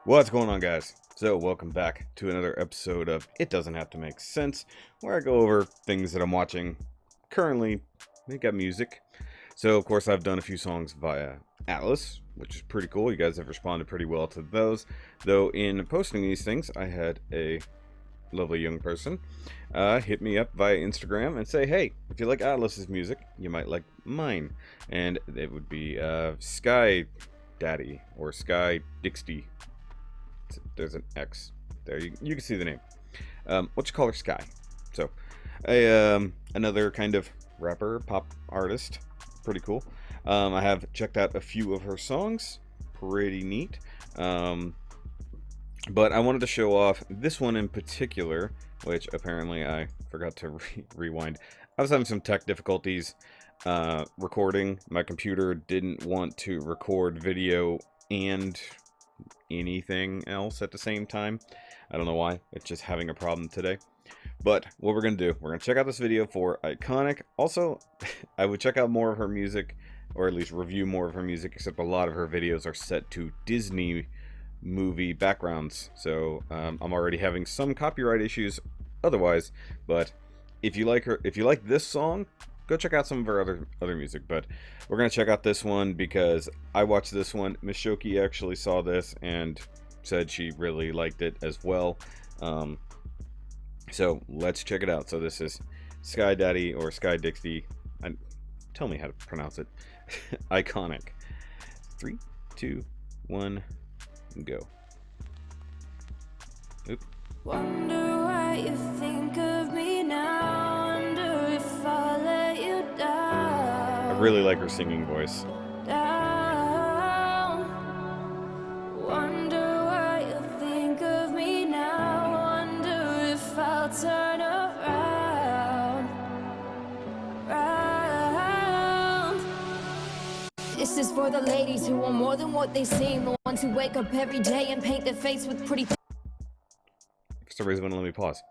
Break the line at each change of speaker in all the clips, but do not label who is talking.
What's going on, guys? So welcome back to another episode of It Doesn't Have to Make Sense, where I go over things that I'm watching currently. They got music. So of course I've done a few songs via Atlas, which is pretty cool. You guys have responded pretty well to those. Though in posting these things, I had a lovely young person hit me up via Instagram and say, hey, if you like Atlas's music, you might like mine. And it would be SKYDDDY or SKYDXDDY. There's an X there. You can see the name. What you call her? Sky. So, another kind of rapper, pop artist. Pretty cool. I have checked out a few of her songs. Pretty neat. But I wanted to show off this one in particular, which apparently I forgot to rewind. I was having some tech difficulties recording. My computer didn't want to record video and anything else at the same time. I don't know why. It's just having a problem today. But what we're going to do, we're going to check out this video for Iconic. Also, I would check out more of her music, or at least review more of her music, except a lot of her videos are set to Disney movie backgrounds. So I'm already having some copyright issues otherwise. But if you like her, if you like this song, go check out some of her other music. But we're gonna check out this one because I watched this one. Miss Shoki actually saw this and said she really liked it as well. So let's check it out. So this is SKYDDDY or SKYDXDDY. Tell me how to pronounce it. Iconic. 3, 2, 1, go. Oop.
Wonder what you think of me now. Wonder if I'll let you down.
I really like her singing voice.
Down. Wonder what you think of me now. Wonder if I'll turn around. Round. This is for the ladies who are more than what they seem. The ones who wake up every day and paint their face with pretty.
For some reason, let me pause.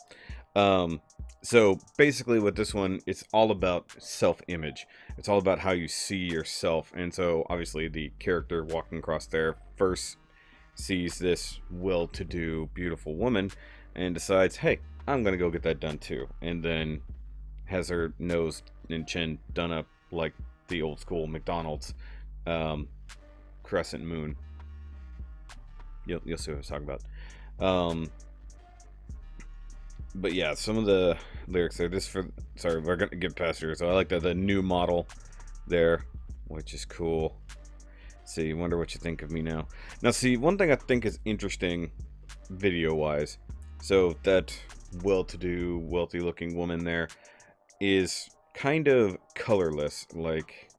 So basically with this one, it's all about self-image. It's all about how you see yourself. And so obviously the character walking across there first sees this well-to-do, beautiful woman and decides, hey, I'm going to go get that done too. And then has her nose and chin done up like the old school McDonald's crescent moon. You'll see what I was talking about. But yeah, some of the lyrics there, sorry, we're gonna get past here. So I like the new model there, which is cool. See, wonder what you think of me now. Now see, one thing I think is interesting video wise, so that well-to-do, wealthy looking woman there is kind of colorless, like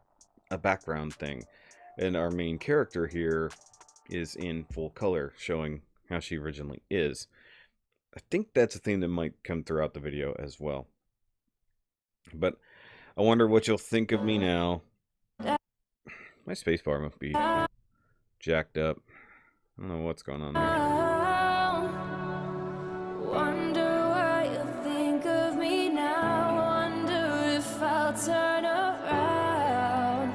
a background thing. And our main character here is in full color, showing how she originally is. I think that's a thing that might come throughout the video as well. But I wonder what you'll think of me now. My spacebar must be jacked up. I don't know what's going on there.
Wonder what you think of me now. Wonder if I'll turn around.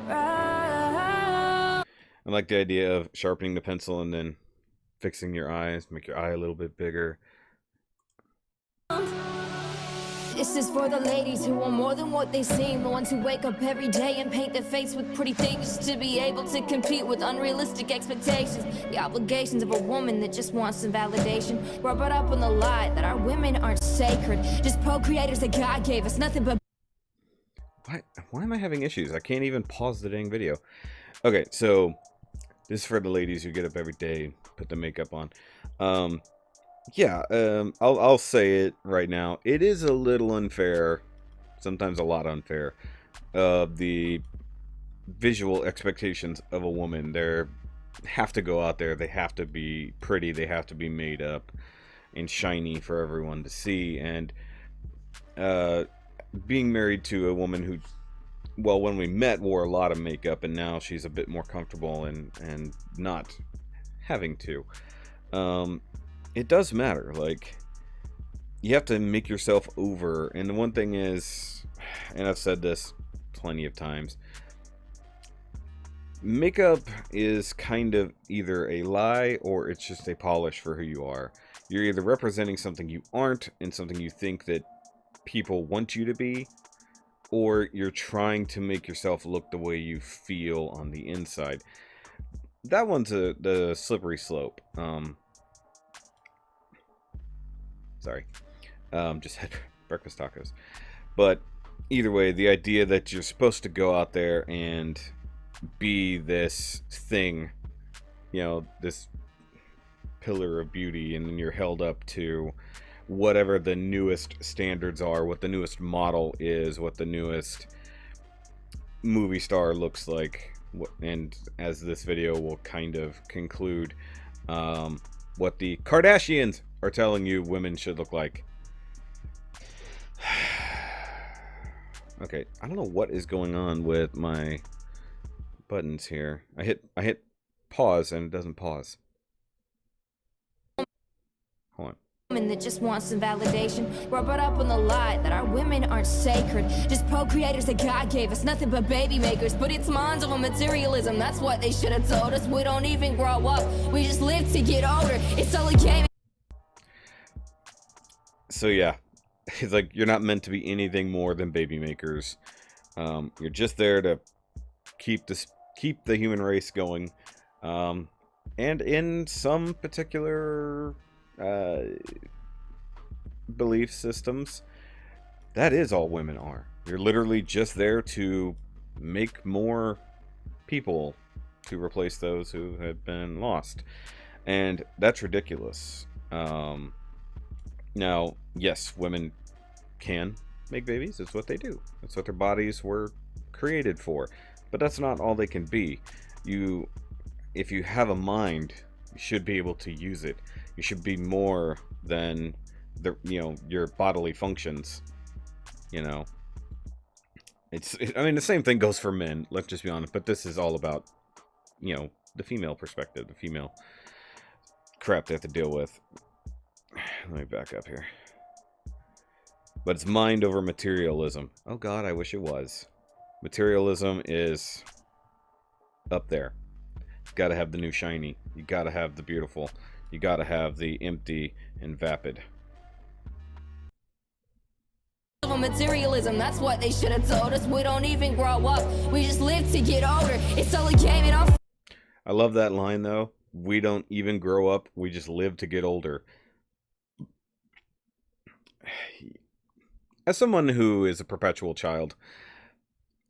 Round.
I like the idea of sharpening the pencil and then fixing your eyes, make your eye a little bit bigger.
This is for the ladies who are more than what they seem. The ones who wake up every day and paint their face with pretty things to be able to compete with unrealistic expectations. The obligations of a woman that just wants some validation. We're brought up on the lie that our women aren't sacred, just procreators that God gave us, nothing but.
Why am I having issues? I can't even pause the dang video. Okay, so this is for the ladies who get up every day, put the makeup on. I'll say it right now. It is a little unfair, sometimes a lot unfair. The visual expectations of a woman, they have to go out there. They have to be pretty. They have to be made up and shiny for everyone to see. And being married to a woman who, well, when we met, wore a lot of makeup, and now she's a bit more comfortable and not having to. It does matter. Like, you have to make yourself over. And the one thing is, and I've said this plenty of times, makeup is kind of either a lie or it's just a polish for who you are. You're either representing something you aren't and something you think that people want you to be, or you're trying to make yourself look the way you feel on the inside. That one's the slippery slope. Sorry. Just had breakfast tacos. But either way, the idea that you're supposed to go out there and be this thing, you know, this pillar of beauty, and then you're held up to whatever the newest standards are, what the newest model is, what the newest movie star looks like, and as this video will kind of conclude, what the Kardashians are telling you women should look like. Okay, I don't know what is going on with my buttons here. I hit pause and it doesn't pause. Hold on.
Woman that just wants some validation. We're brought up on the lie that our women aren't sacred, just procreators that God gave us, nothing but baby makers. But it's minds of materialism, that's what they should have told us. We don't even grow up, we just live to get older. It's all a game.
So yeah, it's like you're not meant to be anything more than baby makers. You're just there to keep the human race going, and in some particular belief systems, that is all women are. You're literally just there to make more people to replace those who have been lost, and that's ridiculous. Now, yes, women can make babies. It's what they do. It's what their bodies were created for. But that's not all they can be. If you have a mind, you should be able to use it. You should be more than your bodily functions. I mean, the same thing goes for men. Let's just be honest. But this is all about, the female perspective, the female crap they have to deal with. Let me back up here. But it's mind over materialism. Oh God, I wish it was. Materialism is up there. You gotta have the new shiny. You gotta have the beautiful. You gotta have the empty and vapid.
Materialism, that's what they should have told us. We don't even grow up, we just live to get older. It's all a game and all.
I love that line though. We don't even grow up, we just live to get older. As someone who is a perpetual child,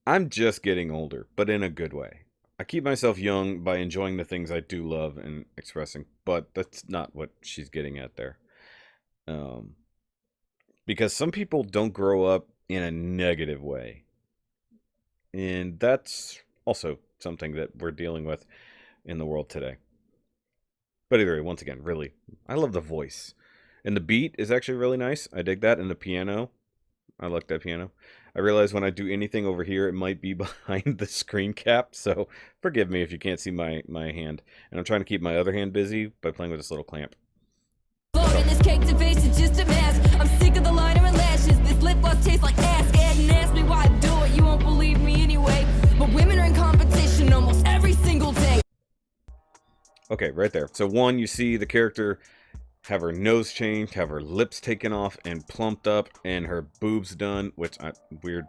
I'm just getting older, but in a good way. I keep myself young by enjoying the things I do love and expressing, but that's not what she's getting at there. Because some people don't grow up in a negative way. And that's also something that we're dealing with in the world today. But either way, once again, really, I love the voice. And the beat is actually really nice. I dig that. And the piano, I like that piano. I realize when I do anything over here, it might be behind the screen cap. So forgive me if you can't see my hand. And I'm trying to keep my other hand busy by playing with this little clamp.
In this cake to face is just a mask. I'm sick of the liner and lashes. This lip gloss tastes like ass. And ask me why I do it. You won't believe me anyway. But women are in competition almost every single day.
Okay, right there. So one, you see the character have her nose changed, have her lips taken off and plumped up, and her boobs done, which weird.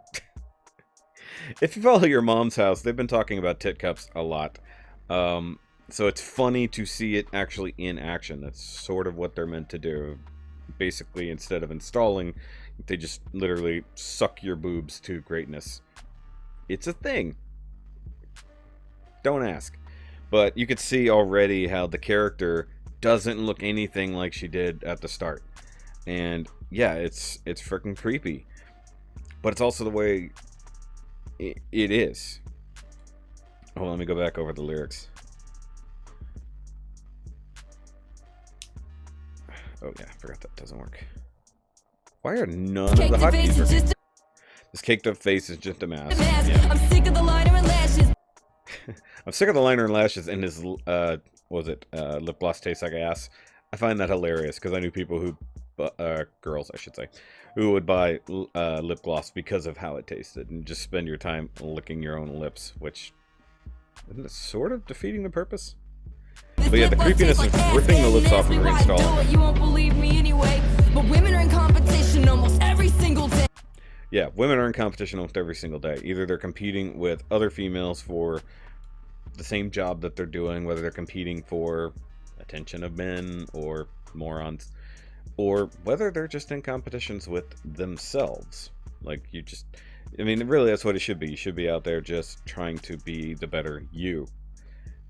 If you follow your mom's house, they've been talking about tit cups a lot. So it's funny to see it actually in action. That's sort of what they're meant to do. Basically, instead of installing, they just literally suck your boobs to greatness. It's a thing. Don't ask. But you could see already how the character doesn't look anything like she did at the start. And yeah, it's freaking creepy. But it's also the way it is. Hold on, let me go back over the lyrics. Oh yeah, I forgot that doesn't work. Why are none of the hotkeys working? This caked up face is just a mask. Yeah.
I'm sick of the liner and lashes.
I'm sick of the liner and lashes, and his what was it, lip gloss tastes like ass. I find that hilarious because I knew people who, girls I should say, who would buy lip gloss because of how it tasted, and just spend your time licking your own lips, which Isn't it sort of defeating the purpose?
This
But yeah, the
lip gloss
creepiness
tastes
is
like
ripping the
ass,
lips
and
off
ask
and
me why I do
reinstalling
it,
them.
you won't believe me anyway. But women are in competition almost every single day.
Yeah, women are in competition almost every single day. Either they're competing with other females for the same job that they're doing, whether they're competing for attention of men or morons, or whether they're just in competitions with themselves. Like, you just, I mean, really, that's what it should be. You should be out there just trying to be the better you.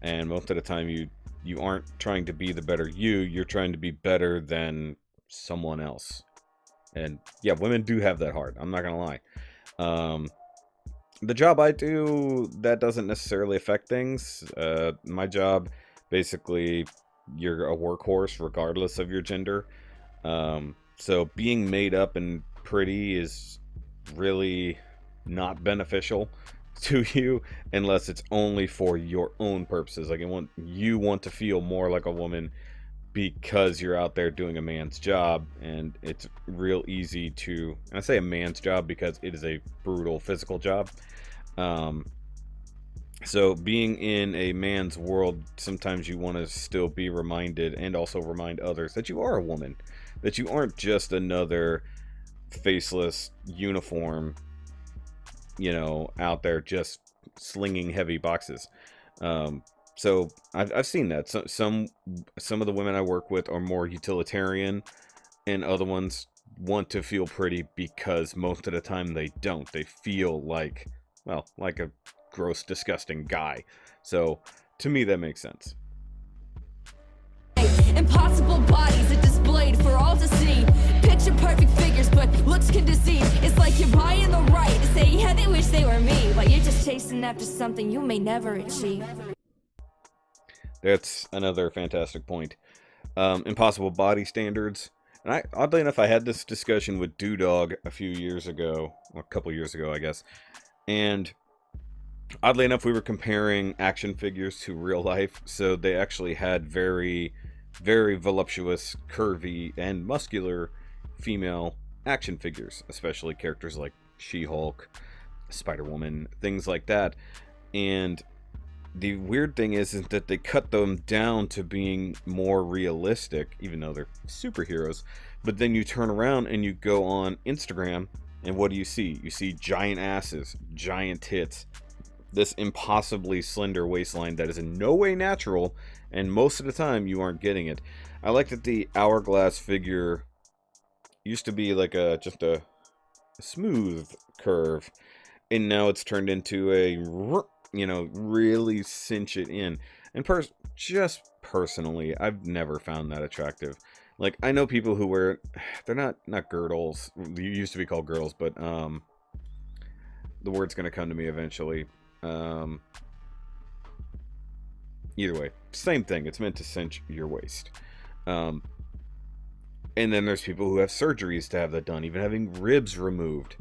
And most of the time, you aren't trying to be the better you. You're trying to be better than someone else. And yeah, women do have that hard. I'm not gonna lie. The job I do, that doesn't necessarily affect things. My job, basically, you're a workhorse regardless of your gender. So being made up and pretty is really not beneficial to you unless it's only for your own purposes. Like, you want to feel more like a woman because you're out there doing a man's job, and it's real easy to, and I say a man's job because it is a brutal physical job. Um, so being in a man's world, sometimes you want to still be reminded, and also remind others, that you are a woman, that you aren't just another faceless uniform, out there just slinging heavy boxes. So I've seen that. Some of the women I work with are more utilitarian, and other ones want to feel pretty because most of the time they don't. They feel like, well, like a gross, disgusting guy. So to me, that makes sense.
Impossible bodies are displayed for all to see. Picture perfect figures, but looks can deceive. It's like you're buying the right to say, yeah, they wish they were me, while you're just chasing after something you may never achieve.
That's another fantastic point. Impossible body standards. And oddly enough, I had this discussion with Dog a few years ago, or a couple years ago, I guess. And oddly enough, we were comparing action figures to real life. So they actually had very, very voluptuous, curvy, and muscular female action figures, especially characters like She-Hulk, Spider-Woman, things like that. And the weird thing is that they cut them down to being more realistic, even though they're superheroes. But then you turn around and you go on Instagram, and what do you see? You see giant asses, giant tits, this impossibly slender waistline that is in no way natural, and most of the time you aren't getting it. I like that the hourglass figure used to be like just a smooth curve, and now it's turned into a, really cinch it in. And just personally, I've never found that attractive. Like, I know people who wear, they're not girdles. They used to be called girdles, but the word's gonna come to me eventually. Either way, same thing. It's meant to cinch your waist. And then there's people who have surgeries to have that done, even having ribs removed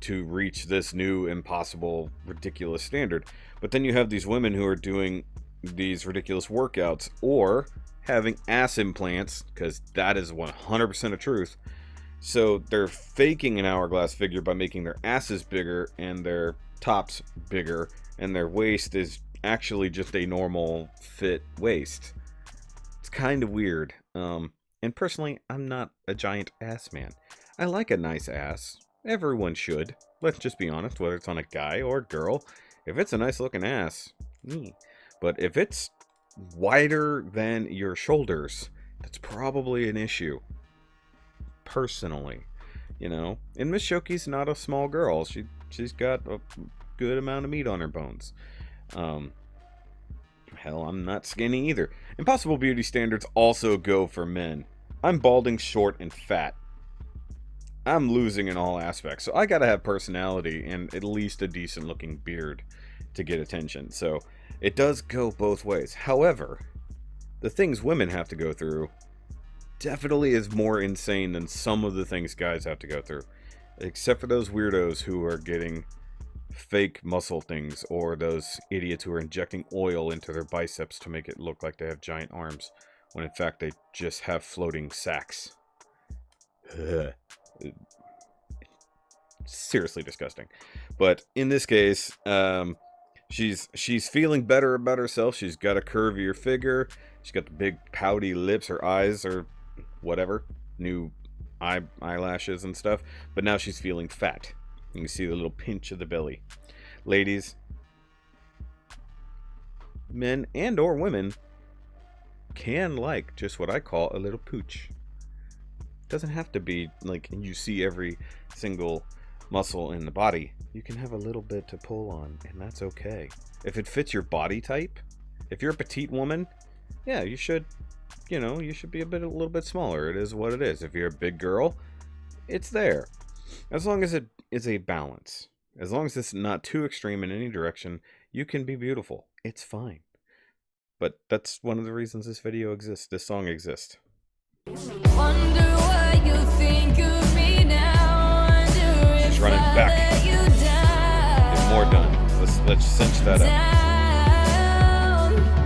to reach this new, impossible, ridiculous standard. But then you have these women who are doing these ridiculous workouts, or having ass implants, because that is 100% of truth. So they're faking an hourglass figure by making their asses bigger and their tops bigger, and their waist is actually just a normal fit waist. It's kind of weird. And personally, I'm not a giant ass man. I like a nice ass. Everyone should. Let's just be honest, whether it's on a guy or a girl. If it's a nice looking ass, but if it's wider than your shoulders, that's probably an issue. Personally, and Miss Shoki's not a small girl. She's got a good amount of meat on her bones. Hell, I'm not skinny either. Impossible beauty standards also go for men. I'm balding, short, and fat. I'm losing in all aspects, so I gotta have personality and at least a decent looking beard to get attention. So it does go both ways. However, the things women have to go through definitely is more insane than some of the things guys have to go through. Except for those weirdos who are getting fake muscle things, or those idiots who are injecting oil into their biceps to make it look like they have giant arms, when in fact they just have floating sacks. Seriously disgusting. But in this case, She's feeling better about herself. She's got a curvier figure. She's got the big pouty lips. Her eyes are whatever, new eyelashes and stuff. But now she's feeling fat. You can see the little pinch of the belly. Ladies, men and or women can like just what I call a little pooch. Doesn't have to be like you see every single muscle in the body. You can have a little bit to pull on, and that's okay. If it fits your body type, if you're a petite woman, yeah, you should, you should be a little bit smaller. It is what it is. If you're a big girl, it's there. As long as it is a balance. As long as it's not too extreme in any direction, you can be beautiful. It's fine. But that's one of the reasons this video exists, this song exists.
Wonder what you think of me now.
She's running back. There's more done. Let's cinch that up.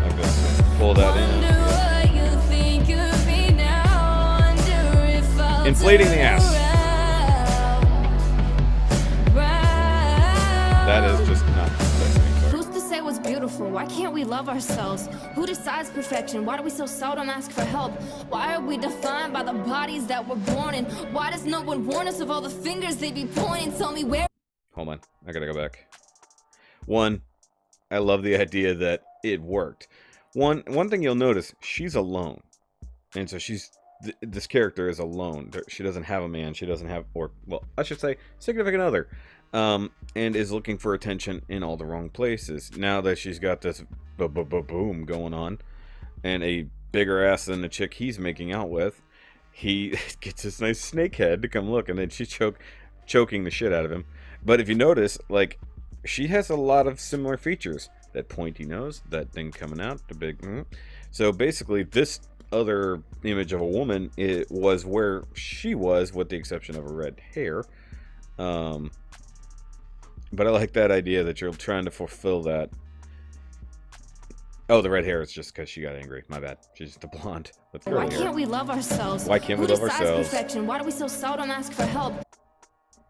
Like this. Pull that in. Inflating the ass. That is just not sexy.
Who's to say what's beautiful? Why can't we love ourselves? Who decides perfection? Why do we so seldom ask for help? Why are we defined by the bodies that we're born in? Why does no one warn us of all the fingers they be pointing? Tell me where.
Hold on, I gotta go back. One, I love the idea that it worked. One thing you'll notice, she's alone, and so this character is alone. She doesn't have a man. She doesn't have, or well, I should say, significant other, and is looking for attention in all the wrong places. Now that she's got this boom going on, and a bigger ass than the chick he's making out with, he gets this nice snake head to come look, and then she's choking the shit out of him. But if you notice, like, she has a lot of similar features. That pointy nose, that thing coming out, the big... So basically, this other image of a woman, it was where she was, with the exception of her red hair. But I like that idea that you're trying to fulfill that. Oh, the red hair is just because she got angry. My bad. She's just a blonde with curly hair.
Why can't we love ourselves?
Why can't we love ourselves?
Perfection? Why do we so seldom ask for help?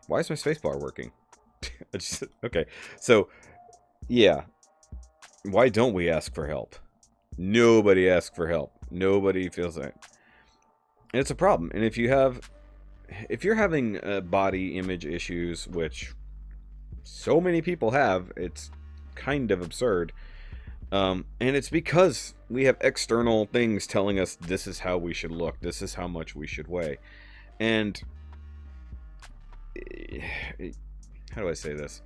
Why is my spacebar working? Okay, so yeah, why don't we ask for help? Nobody asks for help. Nobody feels that. And it's a problem. And if you're having body image issues, which so many people have, it's kind of absurd. And it's because we have external things telling us this is how we should look, this is how much we should weigh. And how do I say this?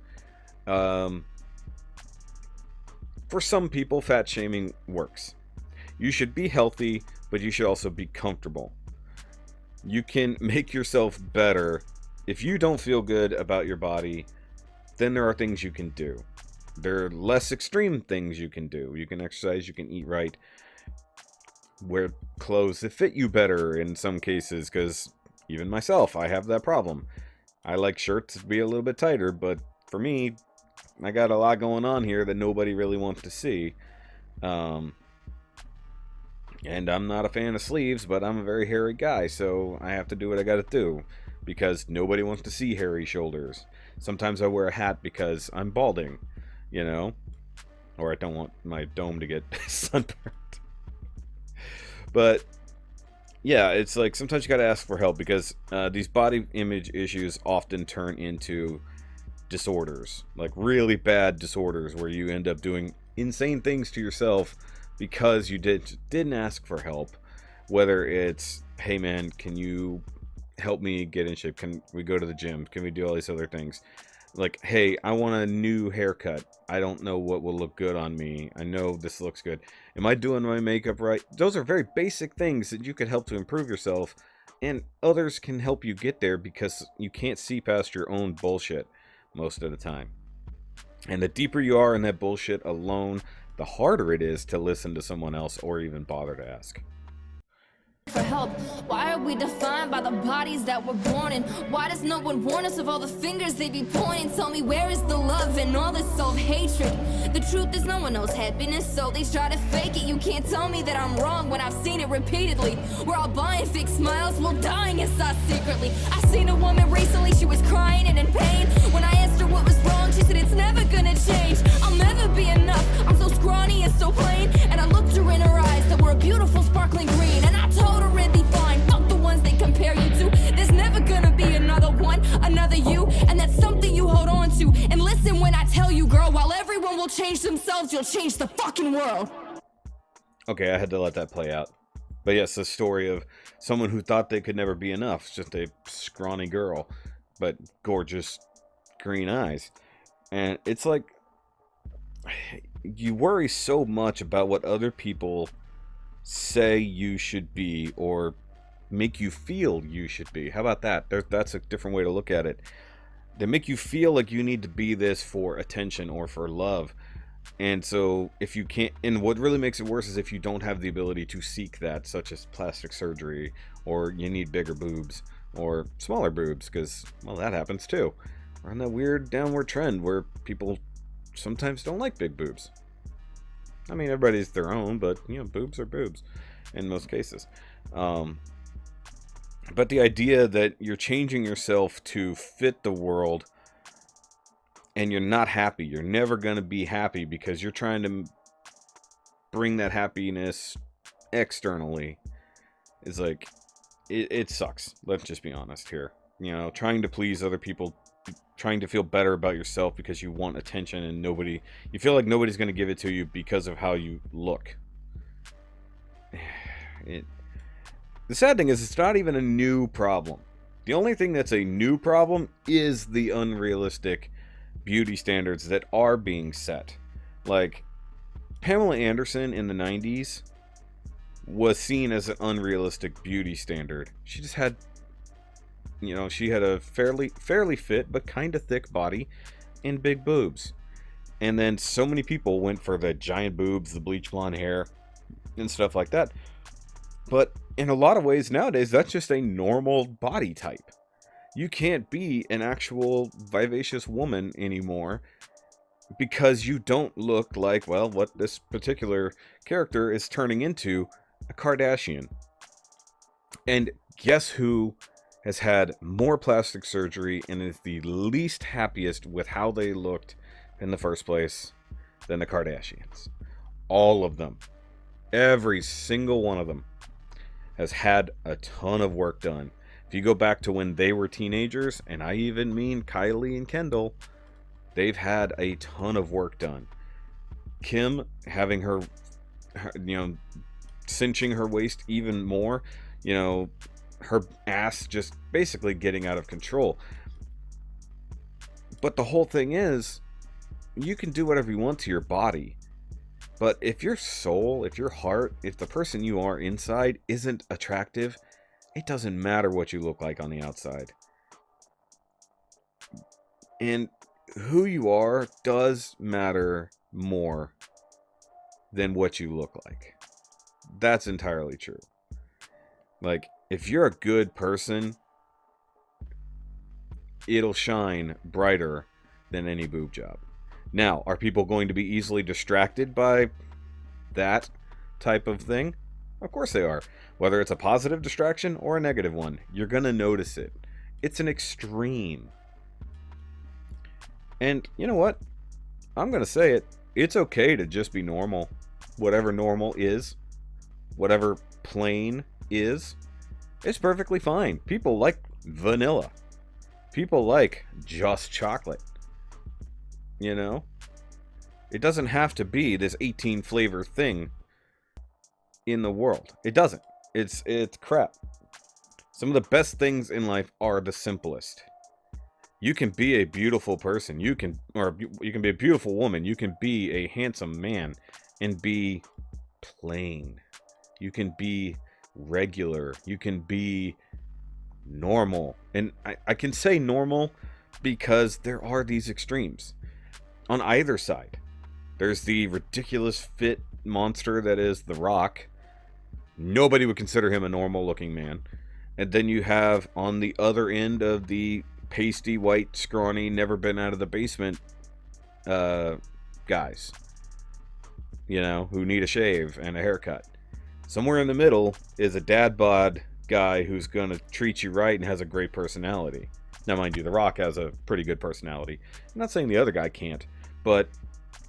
For some people, fat shaming works. You should be healthy, but you should also be comfortable. You can make yourself better. If you don't feel good about your body, then there are things you can do. There are less extreme things you can do. You can exercise, you can eat right, wear clothes that fit you better in some cases, because even myself, I have that problem. I like shirts to be a little bit tighter, but for me, I got a lot going on here that nobody really wants to see. And I'm not a fan of sleeves, but I'm a very hairy guy, so I have to do what I gotta do, because nobody wants to see hairy shoulders. Sometimes I wear a hat because I'm balding, or I don't want my dome to get sunburned. But yeah, it's like sometimes you gotta ask for help, because these body image issues often turn into disorders, like really bad disorders, where you end up doing insane things to yourself because you didn't ask for help. Whether it's, hey man, can you help me get in shape? Can we go to the gym? Can we do all these other things? Like, hey, I want a new haircut. I don't know what will look good on me. I know this looks good. Am I doing my makeup right? Those are very basic things that you could help to improve yourself, and others can help you get there, because you can't see past your own bullshit most of the time. And the deeper you are in that bullshit alone, the harder it is to listen to someone else or even bother to ask
for help. Why are we defined by the bodies that we're born in? Why does no one warn us of all the fingers they be pointing? Tell me, where is the love and all this self-hatred? The truth is, no one knows happiness, so they try to fake it. You can't tell me that I'm wrong when I've seen it repeatedly. We're all buying fake smiles while dying inside secretly. I seen a woman recently, she was crying and in pain. When I asked her what was wrong, she said it's never gonna change. I'll never be listen when I tell you, girl, while everyone will change themselves, you'll change the fucking world.
Okay, I had to let that play out. But yes, the story of someone who thought they could never be enough. It's just a scrawny girl, but gorgeous green eyes. And it's like, you worry so much about what other people say you should be or make you feel you should be. How about that? That's a different way to look at it. They make you feel like you need to be this for attention or for love. And so if you can't, and what really makes it worse is if you don't have the ability to seek that, such as plastic surgery, or you need bigger boobs or smaller boobs, because, well, that happens too. We're on that weird downward trend where people sometimes don't like big boobs. I mean, everybody's their own, but, you know, boobs are boobs in most cases. But the idea that you're changing yourself to fit the world and you're not happy, you're never going to be happy because you're trying to bring that happiness externally, is like, it sucks. Let's just be honest here. You know, trying to please other people, trying to feel better about yourself because you want attention and you feel like nobody's going to give it to you because of how you look. The sad thing is, it's not even a new problem. The only thing that's a new problem is the unrealistic beauty standards that are being set. Like, Pamela Anderson in the 90s was seen as an unrealistic beauty standard. She just had, you know, she had a fairly fit but kind of thick body and big boobs. And then so many people went for the giant boobs, the bleach blonde hair, and stuff like that. But in a lot of ways nowadays, that's just a normal body type. You can't be an actual vivacious woman anymore because you don't look like, well, what this particular character is turning into, a Kardashian. And guess who has had more plastic surgery and is the least happiest with how they looked in the first place than the Kardashians? All of them. Every single one of them has had a ton of work done. If you go back to when they were teenagers, and I even mean Kylie and Kendall, they've had a ton of work done. Kim having her, you know, cinching her waist even more, you know, her ass just basically getting out of control. But the whole thing is, you can do whatever you want to your body. But if your soul, if your heart, if the person you are inside isn't attractive, it doesn't matter what you look like on the outside. And who you are does matter more than what you look like. That's entirely true. Like, if you're a good person, it'll shine brighter than any boob job. Now, are people going to be easily distracted by that type of thing? Of course they are. Whether it's a positive distraction or a negative one, you're going to notice it. It's an extreme. And you know what? I'm going to say it. It's okay to just be normal. Whatever normal is, whatever plain is, it's perfectly fine. People like vanilla. People like just chocolate. You know? It doesn't have to be this 18 flavor thing in the world. It doesn't. It's crap. Some of the best things in life are the simplest. You can be a beautiful person. You can be a beautiful woman. You can be a handsome man and be plain. You can be regular. You can be normal. And I can say normal because there are these extremes on either side. There's the ridiculous fit monster that is The Rock. Nobody would consider him a normal looking man. And then you have on the other end of the pasty white scrawny never been out of the basement guys, you know, who need a shave and a haircut. Somewhere in the middle is a dad bod guy who's gonna treat you right and has a great personality. Now mind you, The Rock has a pretty good personality. I'm not saying the other guy can't, but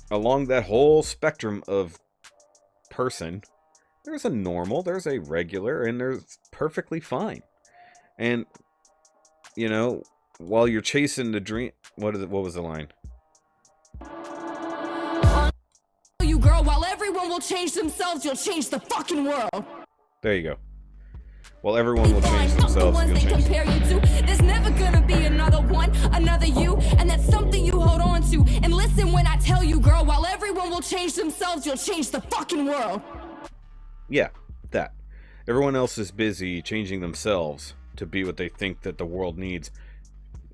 along that whole spectrum of person, there's a normal, there's a regular, and there's perfectly fine. And, you know, while you're chasing the dream, what was the line?
will change themselves, you'll change the fucking world.
There you go. Well, everyone will change themselves.
You'll change compare you to. There's never gonna be another one, another you, and that's something you hold on to. And listen when I tell you, girl, while everyone will change themselves, you'll change the fucking world.
Yeah, that. Everyone else is busy changing themselves to be what they think that the world needs.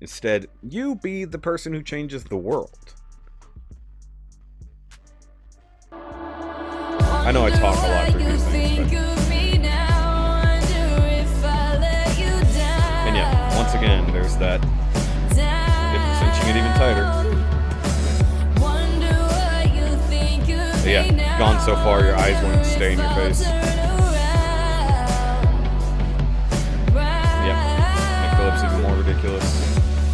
Instead, you be the person who changes the world. I know I talk a lot for these things, but... And yeah, once again, there's that. Get cinching it even tighter. But yeah, gone so far, your eyes won't stay in your face. Yep, make the lips even more ridiculous.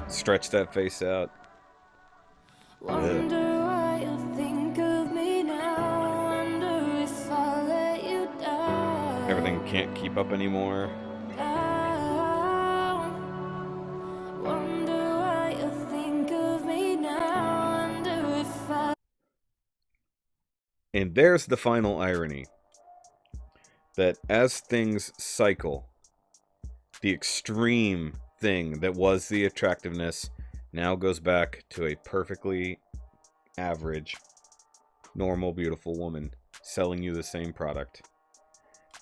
Stretch that face out. Ugh. Everything can't keep up anymore. And there's the final irony. That as things cycle, the extreme thing that was the attractiveness now goes back to a perfectly average, normal, beautiful woman selling you the same product.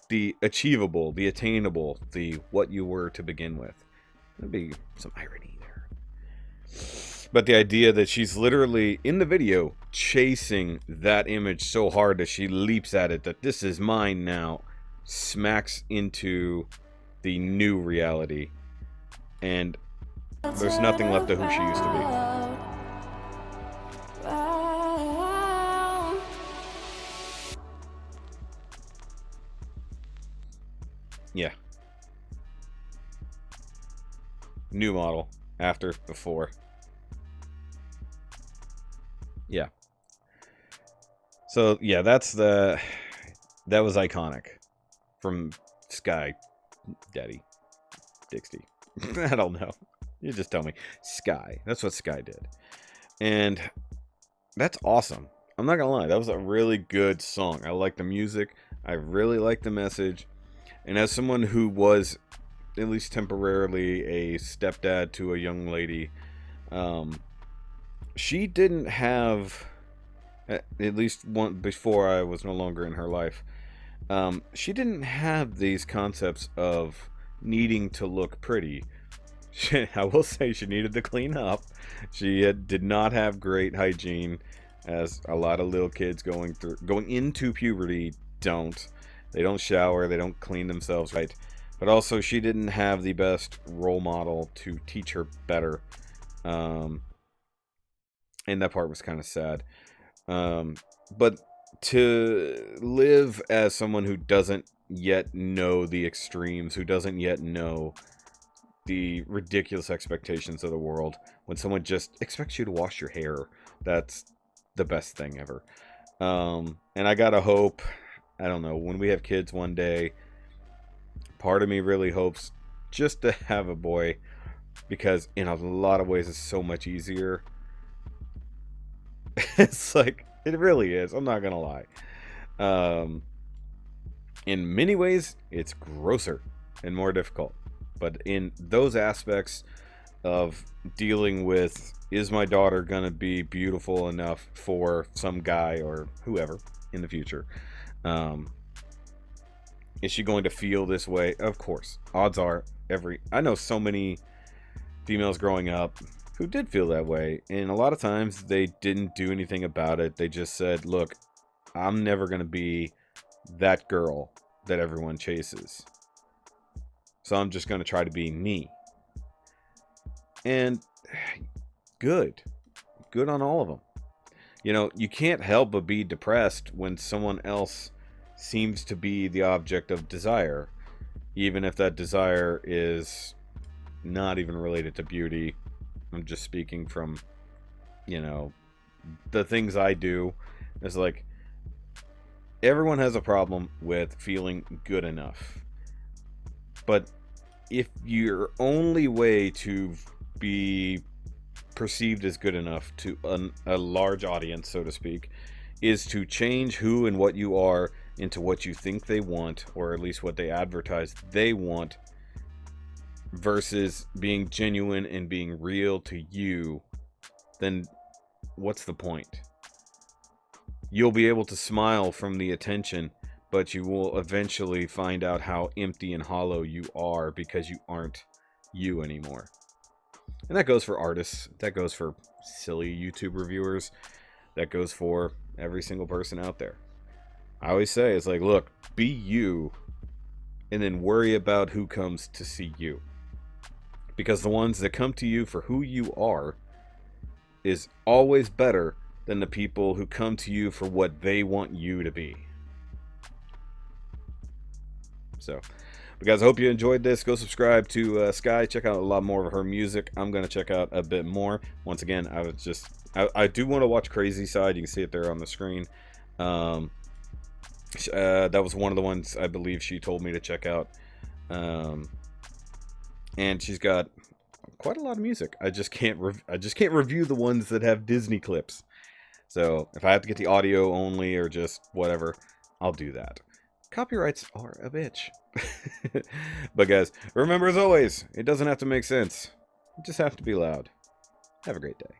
The achievable, the attainable, the what you were to begin with. There'd be some irony there. But the idea that she's literally, in the video, chasing that image so hard that she leaps at it, that this is mine now, smacks into the new reality. And there's nothing left of who she used to be. Yeah. New model. After. Before. Yeah. So, yeah, that was iconic. From Sky Daddy. Dixie. I don't know. You just tell me. Sky. That's what Sky did. And that's awesome. I'm not gonna lie. That was a really good song. I like the music. I really like the message. And as someone who was, at least temporarily, a stepdad to a young lady, she didn't have, at least one before I was no longer in her life, she didn't have these concepts of needing to look pretty. I will say she needed to clean up. She did not have great hygiene, as a lot of little kids going into puberty don't. They don't shower, they don't clean themselves right. But also, she didn't have the best role model to teach her better. And that part was kind of sad. But to live as someone who doesn't yet know the extremes, who doesn't yet know the ridiculous expectations of the world, when someone just expects you to wash your hair, that's the best thing ever. And I gotta hope, I don't know, when we have kids one day, part of me really hopes just to have a boy, because in a lot of ways it's so much easier. It's like, it really is, I'm not gonna lie. In many ways it's grosser and more difficult, but in those aspects of dealing with, is my daughter gonna be beautiful enough for some guy or whoever in the future? Is she going to feel this way? Of course. Odds are, I know so many females growing up who did feel that way, and a lot of times they didn't do anything about it. They just said, look, I'm never going to be that girl that everyone chases, so I'm just going to try to be me. And good on all of them. You know, you can't help but be depressed when someone else seems to be the object of desire, even if that desire is not even related to beauty. I'm just speaking from, you know, the things I do. It's like, everyone has a problem with feeling good enough. But if your only way to be perceived as good enough to a large audience, so to speak, is to change who and what you are into what you think they want, or at least what they advertise they want, versus being genuine and being real to you, then what's the point? You'll be able to smile from the attention, but you will eventually find out how empty and hollow you are because you aren't you anymore. And that goes for artists. That goes for silly YouTube reviewers. That goes for every single person out there. I always say, it's like, look, be you, and then worry about who comes to see you. Because the ones that come to you for who you are is always better than the people who come to you for what they want you to be. So, but guys, I hope you enjoyed this. Go subscribe to Sky. Check out a lot more of her music. I'm going to check out a bit more. Once again, I do want to watch Crazy Side. You can see it there on the screen. That was one of the ones I believe she told me to check out. And she's got quite a lot of music. I just can't review the ones that have Disney clips. So if I have to get the audio only or just whatever, I'll do that. Copyrights are a bitch. But guys, remember, as always, it doesn't have to make sense. It just have to be loud. Have a great day.